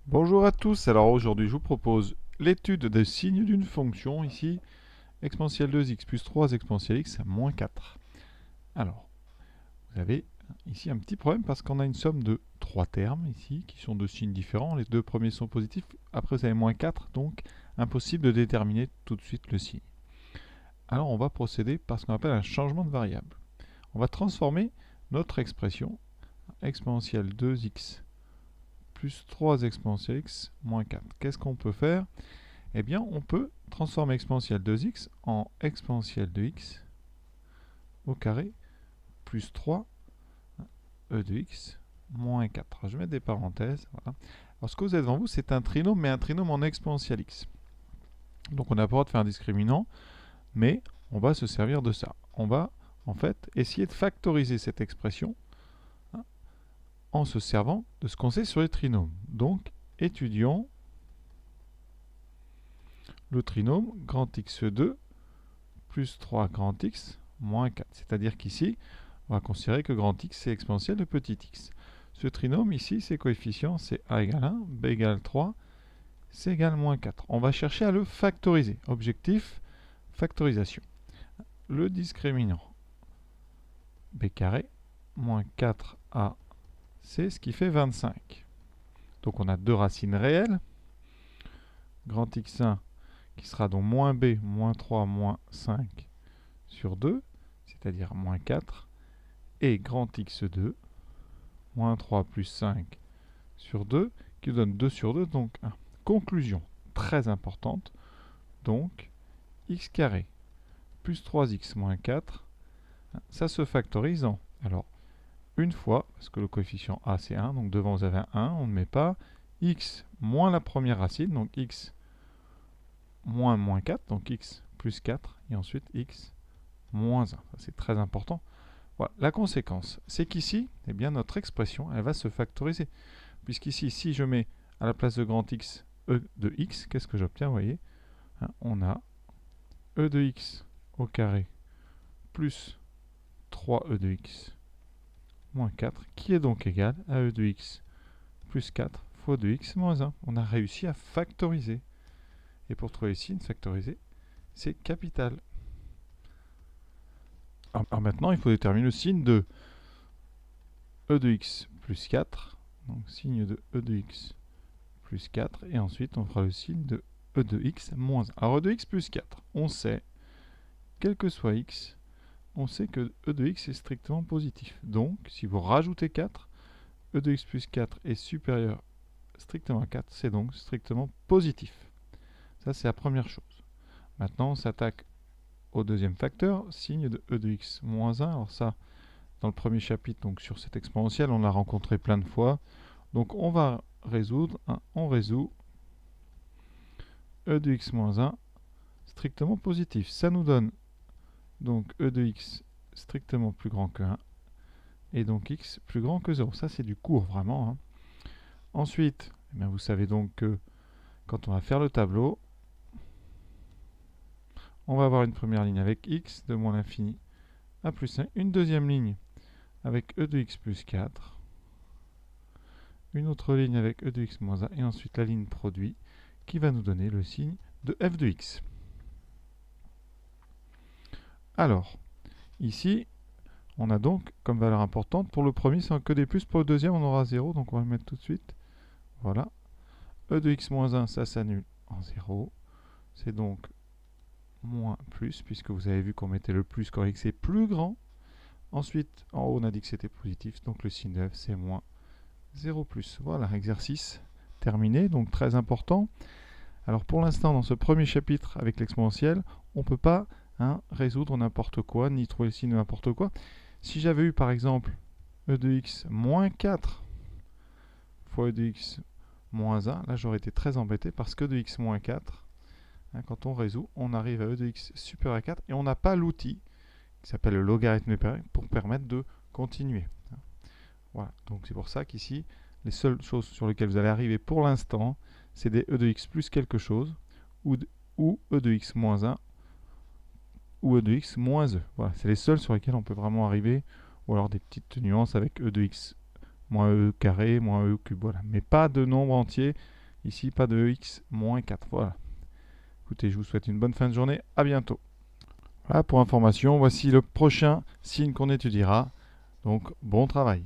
Bonjour à tous, alors aujourd'hui je vous propose l'étude des signes d'une fonction, ici exponentielle 2x plus 3 exponentielle x moins 4. Alors, vous avez ici un petit problème parce qu'on a une somme de 3 termes ici qui sont de signes différents, les deux premiers sont positifs, après vous avez moins 4, donc impossible de déterminer tout de suite le signe. Alors on va procéder par ce qu'on appelle un changement de variable. On va transformer notre expression exponentielle 2x plus 3 exponentielle x moins 4. Qu'est-ce qu'on peut faire? Eh bien, on peut transformer exponentielle 2x en exponentielle de x au carré plus 3 e de x moins 4. Je vais mettre des parenthèses. Voilà. Alors, ce que vous avez devant vous, c'est un trinôme, mais un trinôme en exponentielle x. Donc, on n'a pas le droit de faire un discriminant, mais on va se servir de ça. On va, en fait, essayer de factoriser cette expression en se servant de ce qu'on sait sur les trinômes. Donc, étudions le trinôme grand x2 plus 3 grand x moins 4. C'est-à-dire qu'ici, on va considérer que grand x c'est exponentielle de petit x. Ce trinôme ici, ses coefficients, c'est a égale 1, b égale 3, c égale moins 4. On va chercher à le factoriser. Objectif, factorisation. Le discriminant b carré moins 4ac, ce qui fait 25. Donc on a deux racines réelles. Grand x1 qui sera donc moins b moins 3 moins 5 sur 2, c'est-à-dire moins 4, et grand x2, moins 3 plus 5 sur 2, qui nous donne 2 sur 2, donc 1. Conclusion très importante, donc x carré plus 3x moins 4, ça se factorise en, alors, une fois, parce que le coefficient a c'est 1, donc devant vous avez un 1, on ne met pas, x moins la première racine, donc x moins moins 4, donc x plus 4, et ensuite x moins 1. Ça c'est très important. Voilà. La conséquence, c'est qu'ici, eh bien, notre expression, elle va se factoriser. Puisqu'ici, si je mets à la place de grand x, e de x, qu'est-ce que j'obtiens? Vous voyez, on a e de x au carré plus 3e de x moins 4, qui est donc égal à e de x plus 4 fois 2x moins 1. On a réussi à factoriser. Et pour trouver ici une factorisée, c'est capital. Alors maintenant, il faut déterminer le signe de e de x plus 4, donc signe de e de x plus 4, et ensuite on fera le signe de e de x moins 1. Alors e de x plus 4, on sait, quel que soit x, on sait que e de x est strictement positif. Donc, si vous rajoutez 4, e de x plus 4 est supérieur strictement à 4, c'est donc strictement positif. Ça, c'est la première chose. Maintenant, on s'attaque au deuxième facteur, signe de e de x moins 1. Alors ça, dans le premier chapitre, donc sur cette exponentielle, on l'a rencontré plein de fois. Donc on va résoudre, on résout e de x moins 1 strictement positif. Ça nous donne donc e de x strictement plus grand que 1 et donc x plus grand que 0. Ça c'est du court vraiment. Hein. Ensuite, eh bien, vous savez donc que quand on va faire le tableau, on va avoir une première ligne avec x de moins l'infini à plus 1, une deuxième ligne avec e de x plus 4, une autre ligne avec e de x moins 1 et ensuite la ligne produit qui va nous donner le signe de f de x. Alors, ici, on a donc comme valeur importante, pour le premier c'est que des plus, pour le deuxième on aura 0, donc on va le mettre tout de suite. Voilà. E de x moins 1, ça s'annule en 0. C'est donc moins plus, puisque vous avez vu qu'on mettait le plus quand x est plus grand. Ensuite, en haut on a dit que c'était positif, donc le signe de f c'est moins 0 plus. Voilà, exercice terminé, donc très important. Alors pour l'instant, dans ce premier chapitre avec l'exponentielle, on ne peut pas résoudre n'importe quoi, ni trouver le signe de n'importe quoi. Si j'avais eu par exemple e de x moins 4 fois e de x moins 1, là j'aurais été très embêté parce que e de x moins 4, quand on résout, on arrive à e de x supérieur à 4 et on n'a pas l'outil qui s'appelle le logarithme pour permettre de continuer. Voilà, donc c'est pour ça qu'ici, les seules choses sur lesquelles vous allez arriver pour l'instant, c'est des e de x plus quelque chose, ou e de x moins 1, ou e de x moins e. Voilà, c'est les seuls sur lesquels on peut vraiment arriver, ou alors des petites nuances avec e de x moins e carré, moins e cube, voilà. Mais pas de nombre entier, ici pas de x moins 4, voilà. Écoutez, je vous souhaite une bonne fin de journée, à bientôt. Voilà, pour information, voici le prochain signe qu'on étudiera, donc bon travail.